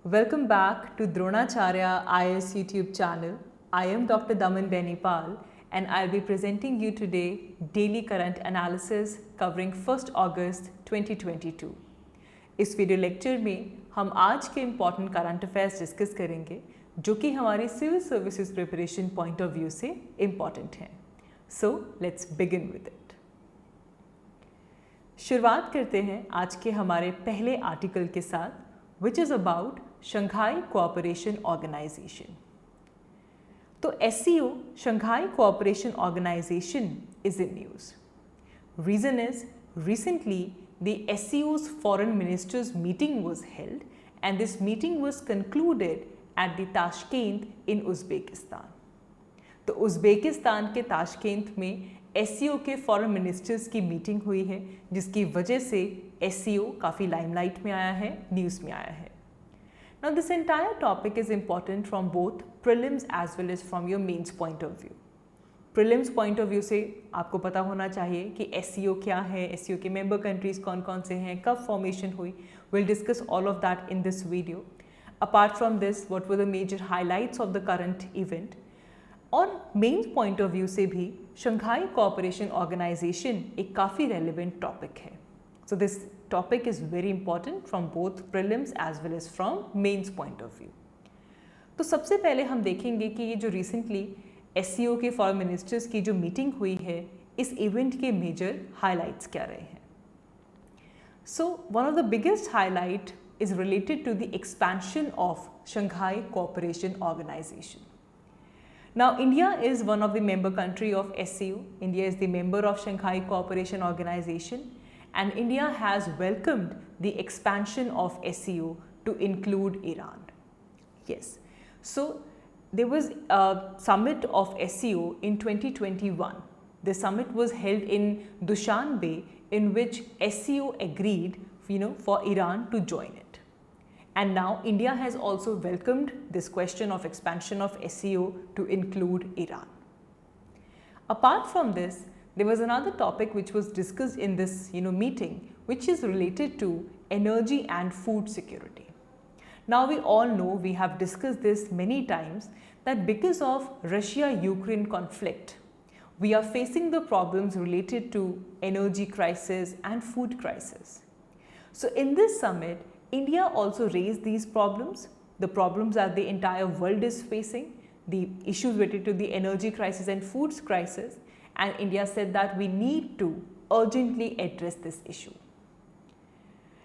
Welcome back to Dronacharya IAS YouTube channel. I am Dr. Daman Benipal and I'll be presenting you today daily current analysis covering 1st August 2022. इस video lecture में हम आज के important current affairs discuss करेंगे जो कि हमारी civil services preparation point of view से इम्पॉर्टेंट हैं. So let's begin with it. शुरुआत करते हैं आज के हमारे पहले आर्टिकल के साथ, which is about Shanghai Cooperation Organization. तो SCO, Shanghai Cooperation Organization, is in news. Reason is, recently the SCO's foreign ministers meeting was held and this meeting was concluded at the Tashkent in Uzbekistan. तो Uzbekistan के ताशकेंत में SCO के foreign ministers की meeting हुई है जिसकी वजह से SCO काफ़ी लाइमलाइट में आया है, न्यूज़ में आया है. Now this entire topic is important from both prelims as well as from your mains point of view. Prelims point of view से आपको पता होना चाहिए कि SCO क्या है, SCO के मेंबर कंट्रीज़ कौन कौन से हैं, कब फॉर्मेशन हुई. We'll discuss all of that in this video. Apart from this, what were the major highlights of the current event? और मेन पॉइंट ऑफ व्यू से भी शंघाई कोऑपरेशन ऑर्गेनाइजेशन एक काफ़ी रेलिवेंट टॉपिक है. So this topic is very important from both prelims as well as from mains point of view. तो सबसे पहले हम देखेंगे कि ये जो रिसेंटली SCO के फॉरेन मिनिस्टर्स की जो मीटिंग हुई है, इस इवेंट के मेजर हाईलाइट्स क्या रहे हैं. So one of the biggest highlight is related to the expansion of Shanghai cooperation organisation. Now, India is one of the member country of SCO. India is the member of Shanghai Cooperation Organization and India has welcomed the expansion of SCO to include Iran. Yes. So, there was a summit of SCO in 2021. The summit was held in Dushanbe in which SCO agreed, for Iran to join it. And now India has also welcomed this question of expansion of SCO to include Iran. Apart from this, there was another topic which was discussed in this meeting, which is related to energy and food security. Now we all know, we have discussed this many times, that because of Russia-Ukraine conflict, we are facing the problems related to energy crisis and food crisis. So in this summit, India also raised these problems, the problems that the entire world is facing, the issues related to the energy crisis and foods crisis, and India said that we need to urgently address this issue.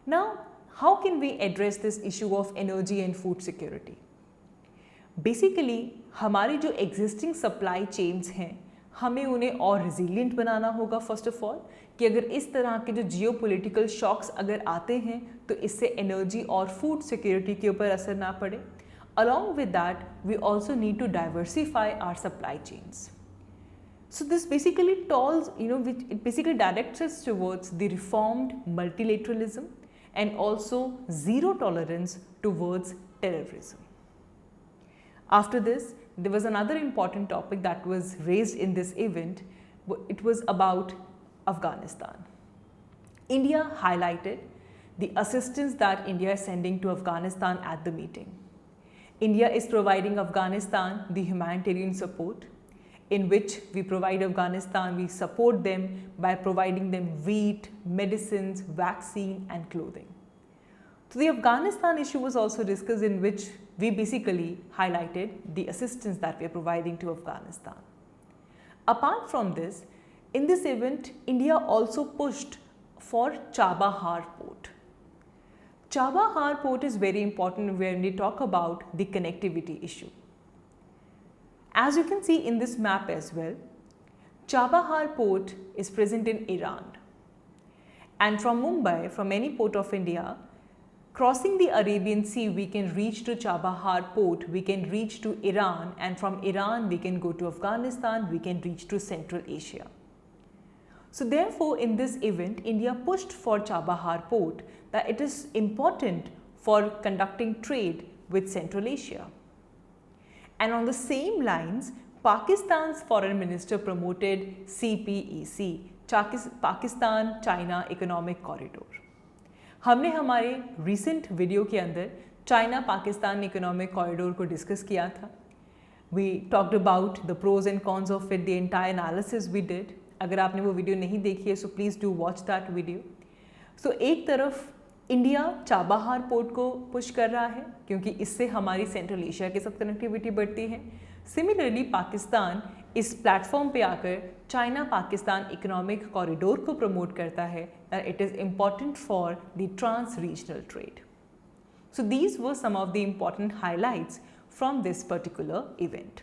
Now, how can we address this issue of energy and food security? Basically, हमारी जो existing supply chains हैं, हमें उन्हें और resilient बनाना होगा first of all, कि अगर इस तरह के जो जियोपॉलिटिकल शॉक्स अगर आते हैं तो इससे एनर्जी और फूड सिक्योरिटी के ऊपर असर ना पड़े. Along with that we also need to diversify our supply chains. So this basically tells it basically directs us towards the reformed multilateralism and also zero tolerance towards terrorism. After this, there was another important topic that was raised in this event. It was about Afghanistan. India highlighted the assistance that India is sending to Afghanistan at the meeting. India is providing Afghanistan the humanitarian support in which we provide Afghanistan, we support them by providing them wheat, medicines, vaccine and clothing. So the Afghanistan issue was also discussed in which we basically highlighted the assistance that we are providing to Afghanistan. Apart from this, in this event, India also pushed for Chabahar port. Chabahar port is very important when we talk about the connectivity issue. As you can see in this map as well, Chabahar port is present in Iran. And from Mumbai, from any port of India, crossing the Arabian Sea, we can reach to Chabahar port, we can reach to Iran, and from Iran we can go to Afghanistan, we can reach to Central Asia. So therefore, in this event, India pushed for Chabahar port that it is important for conducting trade with Central Asia. And on the same lines, Pakistan's foreign minister promoted CPEC, Pakistan-China Economic Corridor. हमने हमारे recent video के अंदर China Pakistan economic corridor को discuss किया था। We talked about the pros and cons of it, the entire analysis we did. अगर आपने वो वीडियो नहीं देखी है so please do watch that video. So एक तरफ इंडिया चाबहार पोर्ट को पुश कर रहा है क्योंकि इससे हमारी सेंट्रल एशिया के साथ कनेक्टिविटी बढ़ती है। सिमिलरली पाकिस्तान इस प्लेटफॉर्म पे आकर चाइना पाकिस्तान इकोनॉमिक कॉरिडोर को प्रमोट करता है that it is important for the trans regional trade. So these were some of the important highlights from this particular event.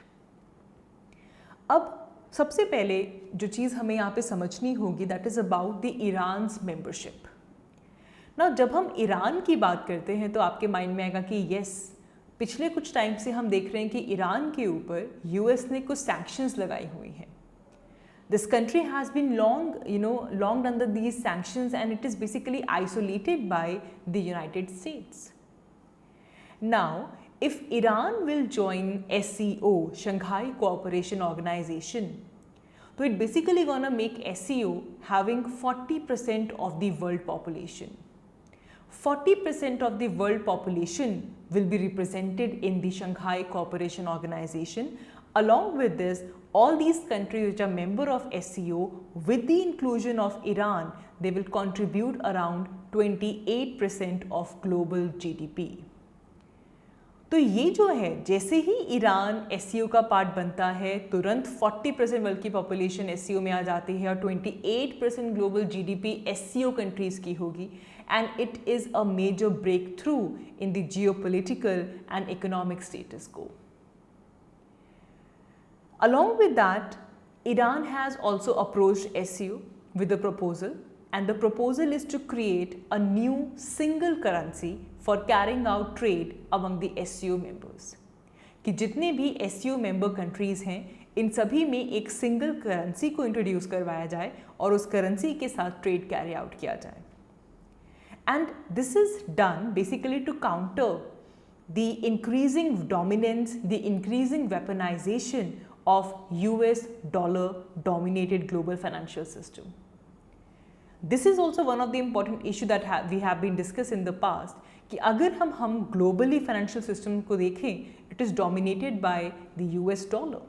अब सबसे पहले जो चीज़ हमें यहाँ पे समझनी होगी that is about the Iran's membership. ना जब हम ईरान की बात करते हैं तो आपके माइंड में आएगा कि यस, पिछले कुछ टाइम से हम देख रहे हैं कि ईरान के ऊपर यूएस ने कुछ सैंक्शंस लगाई हुई हैं। This country has been long under these sanctions and it is basically isolated by the United States. Now if Iran will join SCO, Shanghai Cooperation Organization, so it basically gonna make SCO having 40% of the world population. 40% of the world population will be represented in the Shanghai Cooperation Organization. Along with this, all these countries which are member of SCO, with the inclusion of Iran, they will contribute around 28% of global GDP. तो ये जो है जैसे ही Iran SCO का part बनता है तुरंत 40% world की पॉपुलेशन SCO में आ जाती है और 28% ग्लोबल GDP SCO कंट्रीज़ की होगी and it is a major breakthrough in the geopolitical and economic status को। Along with that, Iran has also approached SCO with a proposal, and the proposal is to create a new single currency for carrying out trade among the SCO members. कि जितने भी SCO member countries हैं इन सभी में एक single currency को introduce करवाया जाए और उस करेंसी के साथ ट्रेड कैरी आउट किया जाए। And this is done basically to counter the increasing dominance, the increasing weaponisation of US dollar dominated global financial system. This is also one of the important issue that we have been discussed in the past कि अगर हम globally financial system को देखें, it is dominated by the US dollar.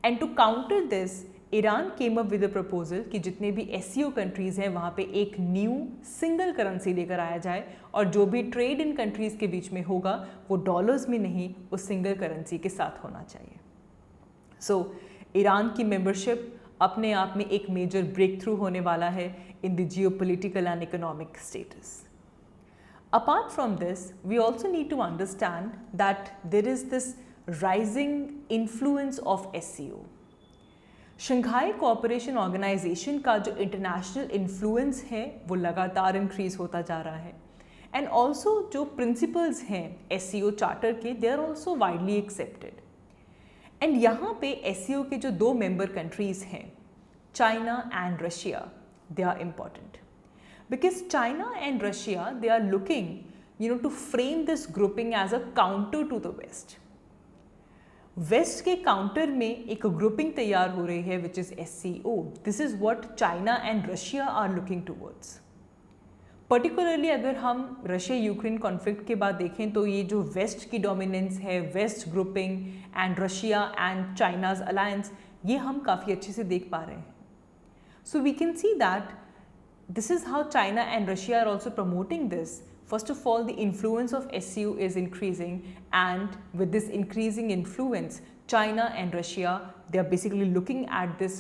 And to counter this, Iran came up with a proposal कि जितने भी SCO countries हैं वहाँ पे एक new single currency लेकर आया जाए और जो भी trade इन countries के बीच में होगा वो डॉलर्स में नहीं उस single currency के साथ होना चाहिए। सो ईरान की मेंबरशिप अपने आप में एक मेजर ब्रेक थ्रू होने वाला है in the geopolitical and economic status. Apart from this we also need to understand that there is this rising influence of SCO। Shanghai cooperation organisation का जो इंटरनेशनल इन्फ्लुएंस है वो लगातार इंक्रीज होता जा रहा है एंड ऑल्सो जो प्रिंसिपल्स हैं SCO चार्टर के they are also widely accepted. And यहाँ पे SCO के जो दो मेंबर कंट्रीज़ हैं China and Russia, they are important because China and Russia they are looking to frame this grouping as a counter to the west. West के counter में एक grouping तैयार हो रही है which is SCO। This is what China and Russia are looking towards. Particularly अगर हम Russia Ukraine conflict के बाद देखें तो ये जो वेस्ट की डोमिनेंस है, west grouping and Russia and China's alliance, ये हम काफ़ी अच्छे से देख पा रहे हैं। So we can see that this is how China and Russia are also promoting this. First of all, the influence of SCO is increasing, and with this increasing influence, China and Russia, they are basically looking at this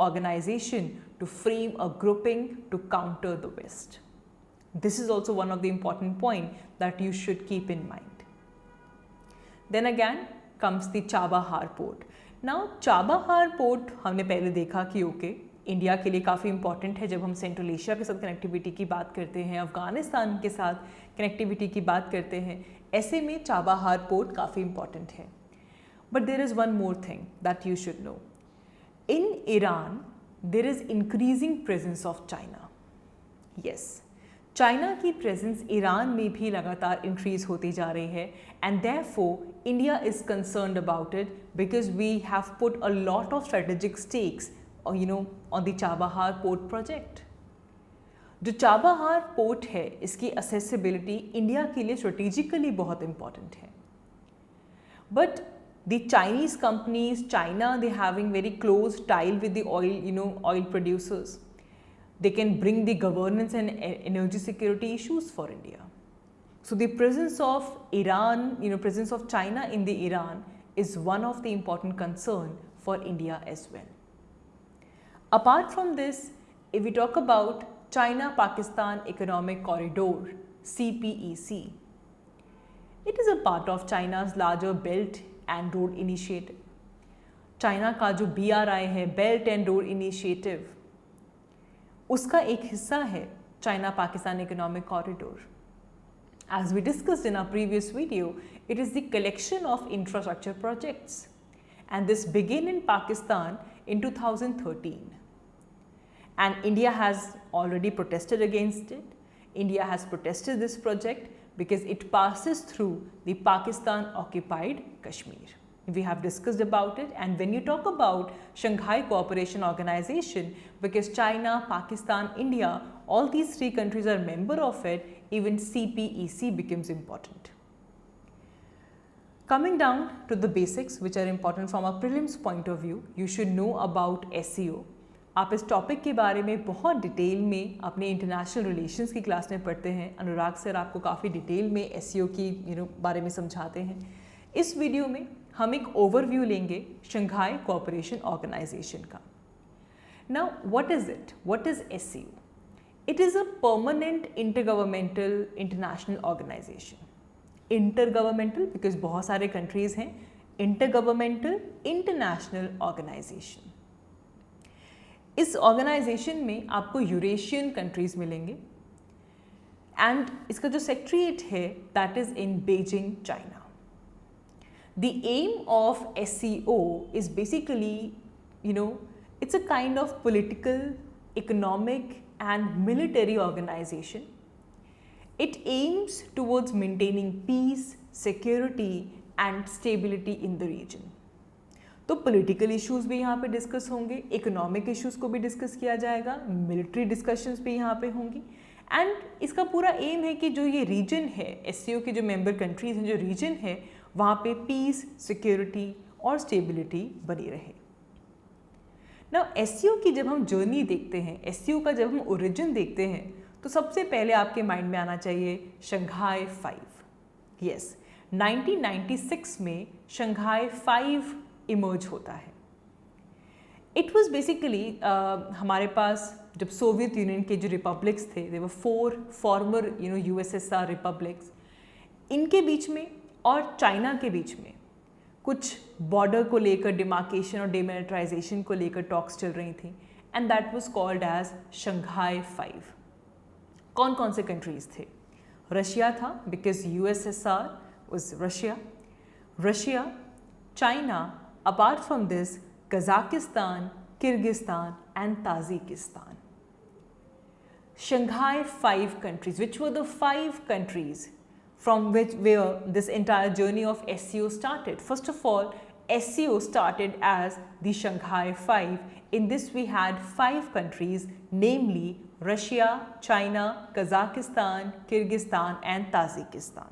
organization to frame a grouping to counter the West. This is also one of the important point that you should keep in mind. Then again comes the Chabahar port. Now Chabahar port हमने पहले देखा कि okay India के लिए काफ़ी important है जब हम सेंट्रल एशिया के साथ कनेक्टिविटी की बात करते हैं, अफ़गानिस्तान के साथ कनेक्टिविटी की बात करते हैं, ऐसे में चाबाहार पोर्ट काफ़ी इंपॉर्टेंट है। But there is one more thing that you should know, in Iran there is increasing presence of China. Yes, China की प्रेजेंस ईरान में भी लगातार इंक्रीज होती जा रही है and therefore India is concerned about it because we have put a lot of strategic stakes on the Chabahar port project. जो Chabahar port है, इसकी असेसिबिलिटी इंडिया के लिए स्ट्रेटेजिकली बहुत इंपॉर्टेंट है. But the Chinese companies, China, they having very close tie with the oil producers. They can bring the governance and energy security issues for India. So the presence of Iran, presence of China in the Iran is one of the important concern for India as well. Apart from this, if we talk about China-Pakistan Economic Corridor, CPEC, it is a part of China's larger Belt and Road Initiative. China का जो BRI है, belt and road initiative, उसका एक हिस्सा है China Pakistan economic corridor. As we discussed in our previous video, it is the collection of infrastructure projects, and this began in Pakistan in 2013. And India has already protested against it. India has protested this project because it passes through the Pakistan occupied Kashmir. We have discussed about it, and when you talk about Shanghai Cooperation Organization, because China, Pakistan, India, all these three countries are member of it, even CPEC becomes important. Coming down to the basics which are important from a prelims point of view, you should know about SCO. आप इस topic के बारे में बहुत detail में अपने international relations की class में पढ़ते हैं. अनुराग सर आपको काफ़ी डिटेल में एससीओ की बारे में समझाते हैं. इस वीडियो में हम एक ओवरव्यू लेंगे शंघाई कोऑपरेशन ऑर्गेनाइजेशन का. Now what is it? What is SCO? It is a permanent intergovernmental international organisation. Intergovernmental because बहुत सारे कंट्रीज़ हैं. Intergovernmental international organisation. इस ऑर्गेनाइजेशन में आपको यूरेशियन कंट्रीज मिलेंगे, एंड इसका जो सेक्रेटरीट है that is in Beijing, China. The aim of SCO is basically it's a kind of political, economic and military organization. It aims towards maintaining peace, security and stability in the region. तो political issues भी यहाँ पे discuss होंगे, economic issues को भी discuss किया जाएगा, military discussions भी यहाँ पे होंगी, एंड इसका पूरा एम है कि जो ये रीजन है, एससीओ के जो मेंबर कंट्रीज हैं, जो रीजन है वहाँ पे पीस, सिक्योरिटी और स्टेबिलिटी बनी रहे. नाउ एससीओ की जब हम जर्नी देखते हैं, एससीओ का जब हम ओरिजिन देखते हैं, तो सबसे पहले आपके माइंड में आना चाहिए शंघाई 5. यस, 1996 में शंघाई 5 इमर्ज होता है. इट वॉज बेसिकली हमारे पास जब सोवियत यूनियन के जो रिपब्लिक्स थे, दे वर 4 फॉर्मर यूएसएसआर रिपब्लिक्स, इनके बीच में और चाइना के बीच में कुछ बॉर्डर को लेकर डिमार्केशन और डिमिलिटराइजेशन को लेकर टॉक्स चल रही थी, and that was called as Shanghai 5. कौन कौन से कंट्रीज थे? रशिया था, because USSR was Russia, China. Apart from this, Kazakhstan, Kyrgyzstan and Tajikistan. Shanghai 5 countries, which were the 5 countries from where this entire journey of SCO started. First of all, SCO started as the Shanghai 5. In this we had 5 countries, namely Russia, China, Kazakhstan, Kyrgyzstan and Tajikistan.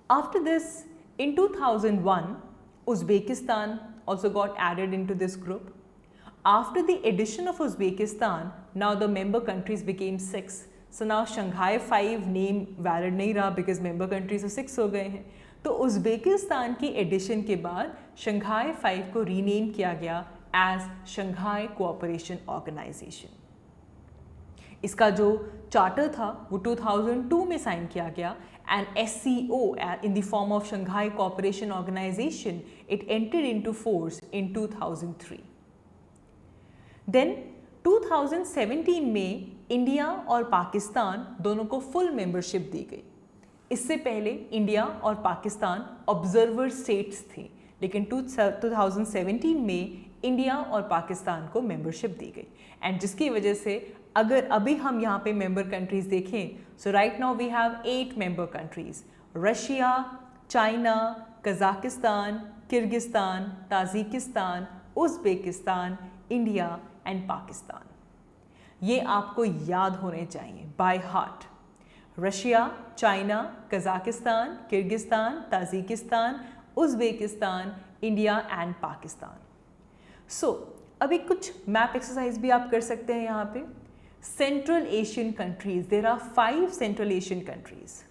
After this, in 2001, Uzbekistan also got added into this group. After the addition of Uzbekistan, now the member countries became 6. So now Shanghai 5 name valid नहीं रहा because member countries 6 हो गए हैं. तो Uzbekistan की addition के बाद Shanghai 5 को रीनेम किया गया एज शंघाई कोऑपरेशन ऑर्गेनाइजेशन. इसका जो चार्टर था वो 2002 में साइन किया गया, and SCO in the form of Shanghai Cooperation Organization, it entered into force in 2003. Then 2017 में इंडिया और पाकिस्तान दोनों को फुल मेंबरशिप दी गई. इससे पहले इंडिया और पाकिस्तान ऑब्जर्वर स्टेट्स थे, लेकिन 2017 में इंडिया और पाकिस्तान को मेंबरशिप दी गई, एंड जिसकी वजह से अगर अभी हम यहाँ पे मेंबर कंट्रीज देखें, so right now we have 8 member countries: Russia, China, Kazakhstan, Kyrgyzstan, Tajikistan, Uzbekistan, India and Pakistan. ये आपको याद होने चाहिए by heart. Russia, China, Kazakhstan, Kyrgyzstan, Tajikistan, Uzbekistan, India and Pakistan. So अभी कुछ मैप एक्सरसाइज भी आप कर सकते हैं यहाँ पे। Central Asian countries, there are 5 central Asian countries,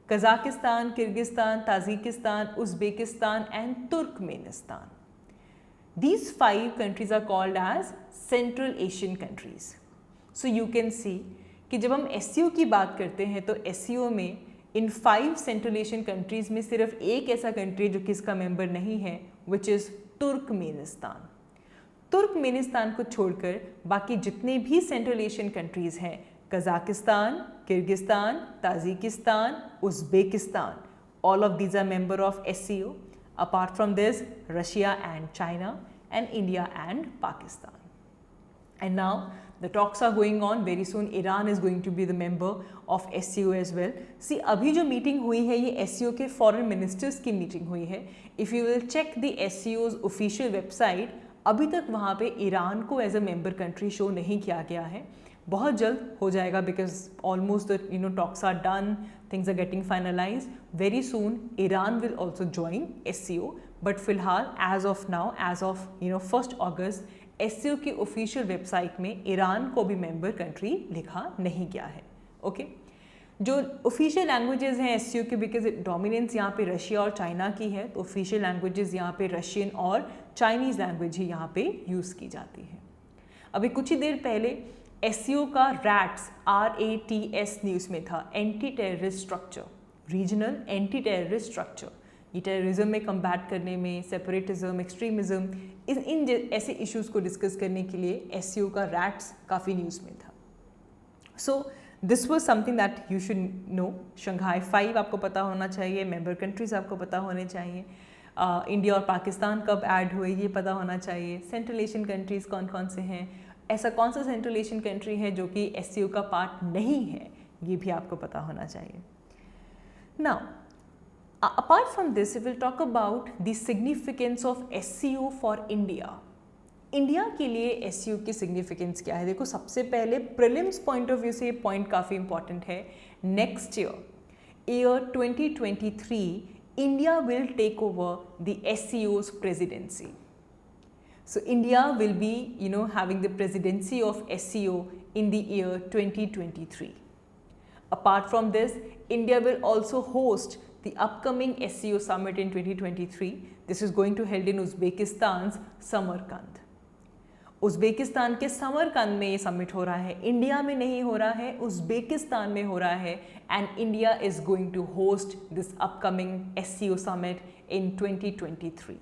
Kazakhstan, Kyrgyzstan, Tajikistan, Uzbekistan and Turkmenistan. These 5 countries are called as Central Asian countries. So you can see कि जब हम SCO की बात करते हैं तो SCO में इन 5 Central Asian countries में सिर्फ एक ऐसा कंट्री जो कि इसका मेंबर नहीं है, which is तुर्कमेनिस्तान। तुर्कमेनिस्तान को छोड़कर बाकी जितने भी सेंट्रल एशियन कंट्रीज़ हैं, Kazakhstan, Kyrgyzstan, Tajikistan, Uzbekistan, all of these are member of SCO. Apart from this, Russia and China and India and Pakistan. And now the talks are going on. Very soon Iran is going to be the member of SCO as well. See, अभी जो meeting हुई है ये SCO के foreign ministers की meeting हुई है. If you will check the SCO's official website, अभी तक वहाँ पे ईरान को as a member country show नहीं किया गया है. बहुत जल्द हो जाएगा because almost the talks are done, things are getting finalize. Very soon Iran will also join SCO, but फिलहाल as of now, as of 1 अगस्त SCO की ऑफिशियल वेबसाइट में ईरान को भी मेंबर कंट्री लिखा नहीं गया है. ओके जो ऑफिशियल लैंग्वेजेस हैं SCO के, बिकॉज डोमिनेंस यहाँ पे रशिया और चाइना की है, तो ऑफिशियल लैंग्वेजेस यहाँ पे रशियन और चाइनीज़ लैंग्वेज ही यहाँ पे यूज़ की जाती है. अभी कुछ ही देर पहले SCO का RATS RATS न्यूज़ में था, anti terrorist structure, regional anti terrorist structure. ये टेररिज्म में कम्बैट करने में, सेपरेटिज्म, एक्सट्रीमिज्म, इन ऐसे इश्यूज़ को डिस्कस करने के लिए SCO का RATS काफ़ी न्यूज़ में था. So this was something that you should no. Shanghai 5 आपको पता होना चाहिए, मेंबर कंट्रीज़ आपको पता होने चाहिए, इंडिया और पाकिस्तान कब ऐड हुए ये पता होना चाहिए, सेंट्रल एशियन कंट्रीज़ कौन कौन से हैं, ऐसा कौन सा सेंट्रल एशियन कंट्री है जो कि SCO का पार्ट नहीं है, ये भी आपको पता होना चाहिए. Now apart from this we will talk about the significance of SCO for India. India के लिए SCO की सिग्निफिकेंस क्या है? देखो, सबसे पहले प्रीलिम्स पॉइंट ऑफ व्यू से ये पॉइंट काफ़ी इंपॉर्टेंट है. Next year 2023 India will take over the SCO's presidency. So India will be, having the presidency of SCO in the year 2023. Apart from this, India will also host the upcoming SCO summit in 2023. This is going to held in Uzbekistan's Samarkand. Uzbekistan के समरकंद में ये summit हो रहा है, India में नहीं हो रहा है, उज़्बेकिस्तान में हो रहा है. And India is going to host this upcoming SCO summit in 2023.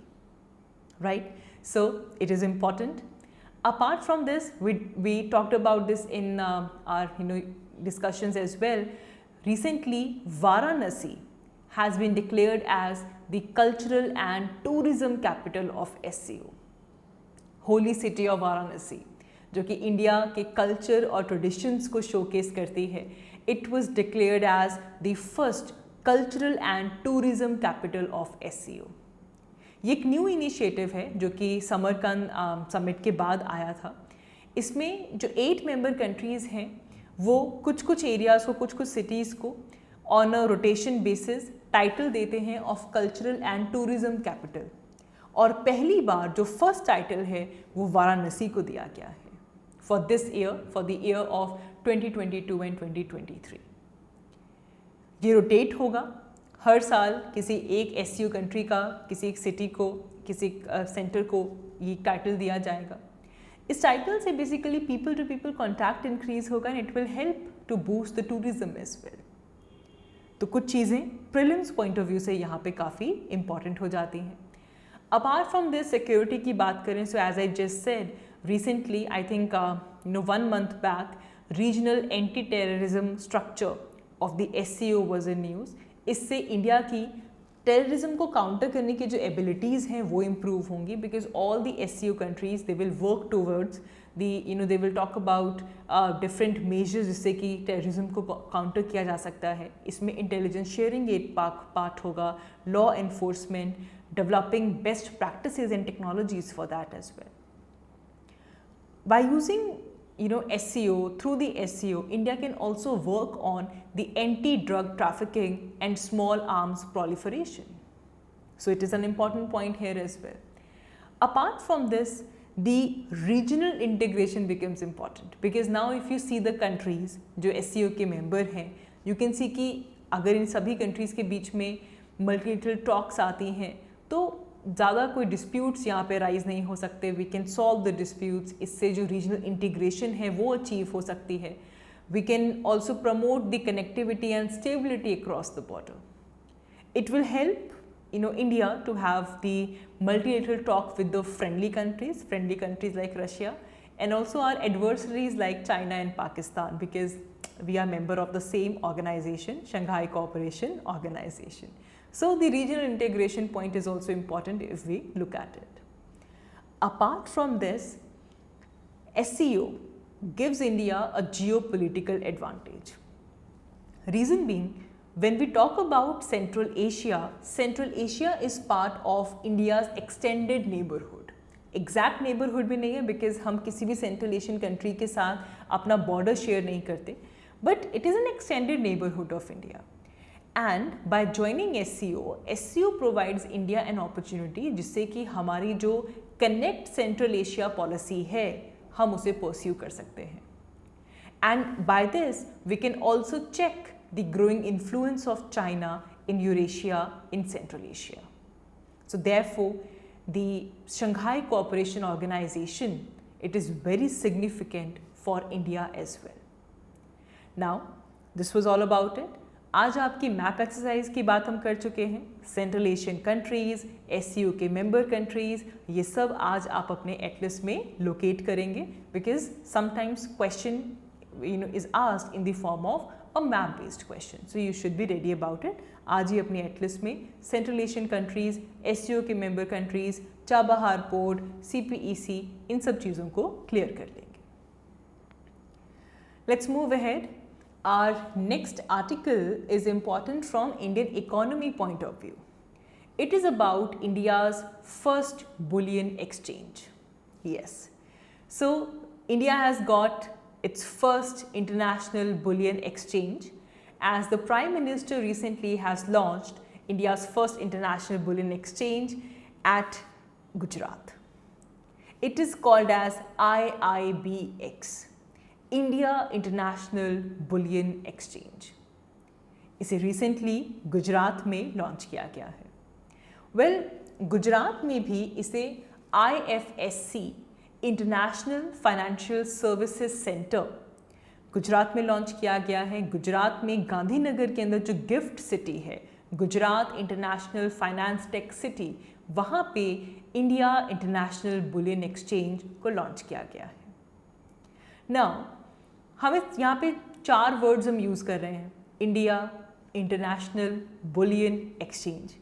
Right, so it is important. Apart from this, we talked about this in our discussions as well. Recently, Varanasi has been declared as the cultural and tourism capital of SCO. Holy city of Varanasi, जो कि India के culture और traditions को showcase करती है. It was declared as the first cultural and tourism capital of SCO. ये एक new initiative है जो कि समरकंद समिट के बाद आया था. इसमें जो 8 मेंबर कंट्रीज़ हैं वो कुछ एरियाज़ को, कुछ सिटीज़ को on a rotation basis title देते हैं of cultural and tourism capital. और पहली बार जो फर्स्ट टाइटल है वो वाराणसी को दिया गया है for this year, for the year of 2022 and 2023. ये रोटेट होगा हर साल. किसी एक SCO कंट्री का, किसी एक सिटी को, किसी सेंटर को ये टाइटल दिया जाएगा. इस टाइटल से basically people to people contact increase होगा and it will help to boost the tourism as well. तो कुछ चीज़ें प्रीलिम्स पॉइंट ऑफ व्यू से यहाँ पे काफ़ी इंपॉर्टेंट हो जाती हैं. अपार्ट फ्रॉम दिस, सिक्योरिटी की बात करें, so as I just said, recently I think 1 month back, regional anti terrorism structure of the SCO was in news. इससे इंडिया की टेररिज्म को काउंटर करने की जो एबिलिटीज़ हैं वो इम्प्रूव होंगी, because all the SCO countries they will work towards they will talk about different measures जिससे कि टेररिज्म को काउंटर किया जा सकता है. इसमें इंटेलिजेंस शेयरिंग एक पार्ट होगा, law enforcement, developing best practices and technologies for that as well. By using SCO, through the SCO, India can also work on the anti-drug trafficking and small arms proliferation. So it is an important point here as well. Apart from this, the regional integration becomes important, because now if you see the countries जो SCO के member हैं, you can see कि अगर इन सभी countries के बीच में multilateral talks आती हैं तो ज़्यादा कोई disputes यहाँ पे rise नहीं हो सकते. We can solve the disputes. इससे जो regional integration है वो achieve हो सकती है. We can also promote the connectivity and stability across the border. It will help India to have the multilateral talk with the friendly countries like Russia, and also our adversaries like China and Pakistan, because we are member of the same organization, Shanghai Cooperation Organization. So the regional integration point is also important if we look at it. Apart from this, SCO gives India a geopolitical advantage. Reason being, when we talk about Central Asia is part of India's extended neighborhood. Exact neighborhood भी नहीं है, because हम किसी भी Central Asian country के साथ अपना border share नहीं करते, but it is an extended neighborhood of India. And by joining SCO provides India an opportunity जिससे कि हमारी जो Connect Central Asia policy है हम उसे pursue कर सकते हैं. And by this we can also check the growing influence of China in Eurasia, in Central Asia. So therefore, the Shanghai Cooperation Organization, it is very significant for India as well. Now, this was all about it. आज आपकी map exercise की बात हम कर चुके हैं. Central Asian countries, SCO के member countries, ये सब आज आप अपने एटलस में लोकेट करेंगे, because sometimes question is asked in the form of a map based question. So you should be ready about it. आज ही अपनी एटलस में सेंट्रल एशियन कंट्रीज, SCO के member countries, Chabahar port, CPEC, इन सब चीज़ों को clear कर लेंगे. Let's move ahead. Our next article is important from Indian economy point of view. It is about India's first bullion exchange. Yes. So India has got its first international bullion exchange, as the Prime Minister recently has launched India's first international bullion exchange at Gujarat. It is called as IIBX, India International Bullion Exchange. इसे recently Gujarat में launch किया गया है. Well, Gujarat में भी इसे IFSC international financial services centre Gujarat में launch किया गया है. गुजरात में गांधीनगर के अंदर जो गिफ्ट सिटी है, Gujarat international finance tech city, वहाँ पे इंडिया इंटरनेशनल बुलियन एक्सचेंज को लॉन्च किया गया है. नाउ हमें यहाँ पे 4 वर्ड्स हम यूज़ कर रहे हैं, इंडिया इंटरनेशनल बुलियन एक्सचेंज.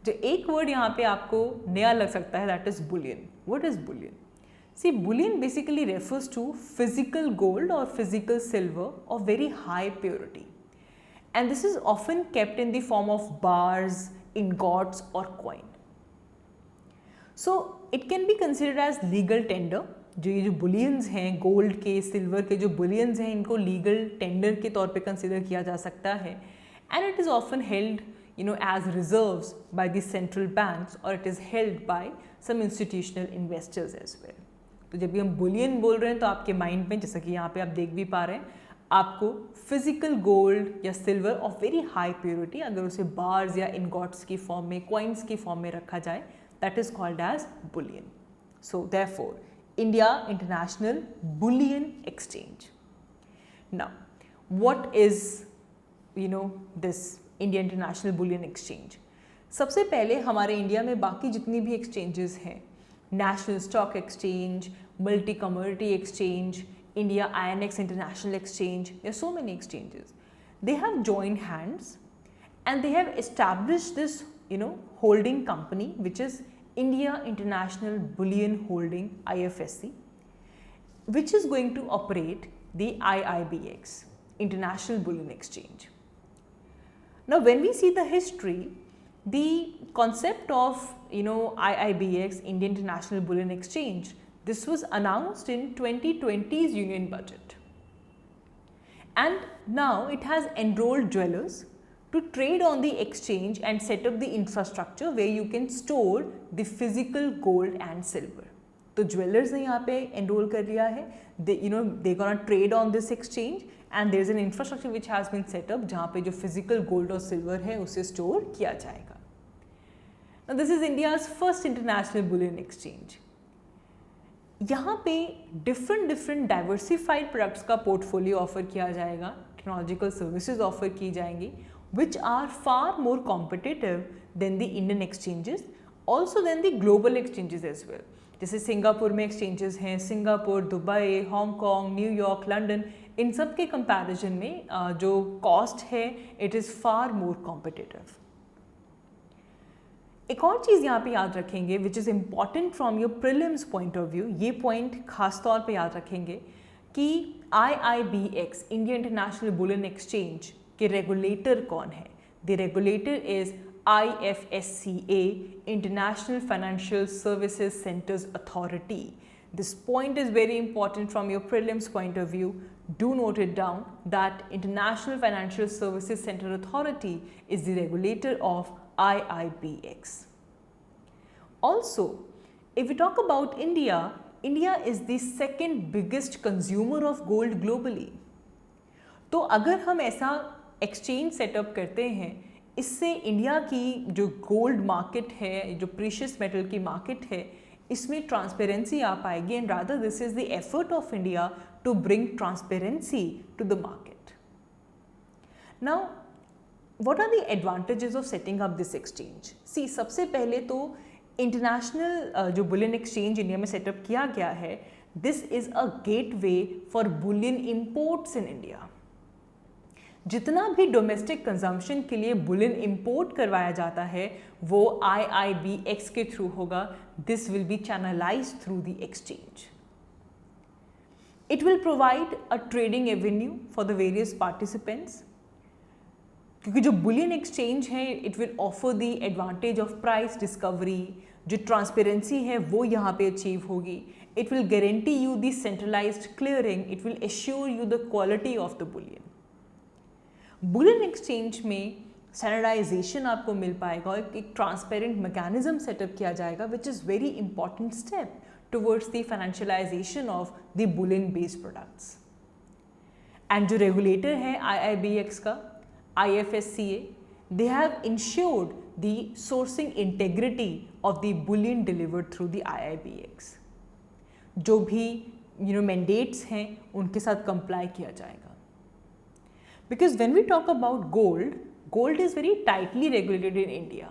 जो एक वर्ड यहाँ पे आपको नया लग सकता है, that is Boolean. What is Boolean? See, bullion basically refers to physical gold or physical silver of very high purity, and this is often kept in the form of bars, ingots or coin. So it can be considered as legal tender. जो bullions हैं, gold के, silver के जो bullions हैं, इनको legal tender के तौर पे consider किया जा सकता है, and it is often held as reserves by the central banks, or it is held by some institutional investors as well. तो जब भी हम बुलियन बोल रहे हैं तो आपके माइंड में, जैसा कि यहाँ पे आप देख भी पा रहे हैं, आपको फिजिकल गोल्ड या silver of very high purity, अगर उसे बार्स या इनगॉट्स की फॉर्म में, कॉइन्स की फॉर्म में रखा जाए, that is called as bullion. So therefore India international bullion exchange. Now what is this India international bullion exchange? सबसे पहले हमारे इंडिया में बाकी जितनी भी एक्सचेंजेस हैं, National Stock Exchange, Multi Commodity Exchange, India INX International Exchange, there are so many exchanges. They have joined hands and they have established this, holding company, which is India International Bullion Holding, IFSC, which is going to operate the IIBX, International Bullion Exchange. Now, when we see the history, the concept of IIBX, Indian International Bullion Exchange, This was announced in 2020's Union Budget. And now it has enrolled jewelers to trade on the exchange and set up the infrastructure where you can store the physical gold and silver. तो jewellers ने यहाँ पे enrol कर लिया है. They're gonna trade on this exchange and there's an infrastructure which has been set up जहाँ पे जो physical gold और silver है उसे store किया जाएगा. Now this is India's first international bullion exchange. यहाँ पे डिफरेंट डाइवर्सिफाइड प्रोडक्ट्स का पोर्टफोलियो ऑफर किया जाएगा, टेक्नोलॉजिकल सर्विसेज ऑफर की जाएंगी which are far more competitive than the Indian exchanges, also than the global exchanges as well. जैसे Singapore में exchanges हैं, Singapore, Dubai, Hong Kong, New York, London, इन सब के कंपैरिजन में जो कॉस्ट है it is far more competitive. एक और चीज़ यहाँ पे याद रखेंगे which is important from your prelims point of view, ये पॉइंट खास तौर पे याद रखेंगे कि IIBX India international bullion exchange के रेगुलेटर कौन है. The regulator is IFSCA, International Financial Services Centers Authority. This point is very important from your prelims point of view. Do note it down that International Financial Services Center Authority is the regulator of IIBX. Also, if we talk about India, India is the second biggest consumer of gold globally. तो अगर हम ऐसा exchange setup करते हैं, इससे India की जो gold market है, जो प्रीशियस मेटल की मार्केट है, इसमें ट्रांसपेरेंसी आ पाएगी. And rather this is the effort of India to bring transparency to the market. Now what are the advantages of setting up this exchange? See, सबसे पहले तो इंटरनेशनल जो बुलियन एक्सचेंज इंडिया में setup किया गया है, this is a gateway for Boolean imports in India. जितना भी डोमेस्टिक कंजम्पशन के लिए बुलियन इम्पोर्ट करवाया जाता है वो IIBX के थ्रू होगा. This will be channelise through the exchange. It will provide a trading avenue for the various participants, क्योंकि जो बुलियन एक्सचेंज है it will offer the advantage of price discovery. जो ट्रांसपेरेंसी है वो यहाँ पे अचीव होगी. It will guarantee you the centralised clearing. It will assure you the quality of the bullion. Bullion exchange में स्टैंडर्डाइजेशन आपको मिल पाएगा और एक ट्रांसपेरेंट मैकेनिज्म सेटअप किया जाएगा which is very important step towards the financialisation of the Boolean based products. And जो regulator है IIBX का, IFSCA, they have ensured the sourcing integrity of the bullion delivered through the IIBX. जो भी mandates हैं उनके साथ comply किया जाएगा. Because when we talk about gold, gold is very tightly regulated in India.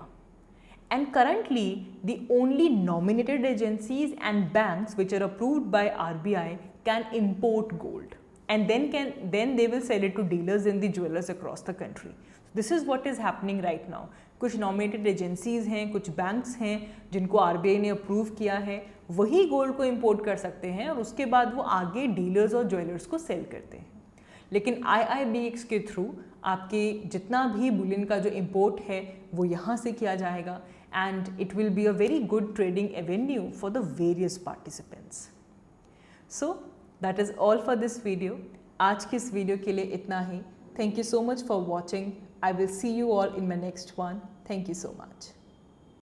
And currently, the only nominated agencies and banks which are approved by RBI can import gold. And then they will sell it to dealers and the jewelers across the country. So this is what is happening right now. कुछ nominated agencies हैं, कुछ banks हैं जिनको RBI ने approve किया है, वही gold को import कर सकते हैं और उसके बाद वो आगे dealers और jewelers को sell करते हैं. लेकिन IIBX के थ्रू आपके जितना भी बुलियन का जो import है वो यहाँ से किया जाएगा and it will be a very good trading avenue for the various participants. So that is all for this video. आज की इस वीडियो के लिए इतना ही. Thank you so much for watching. I will see you all in my next one. Thank you so much.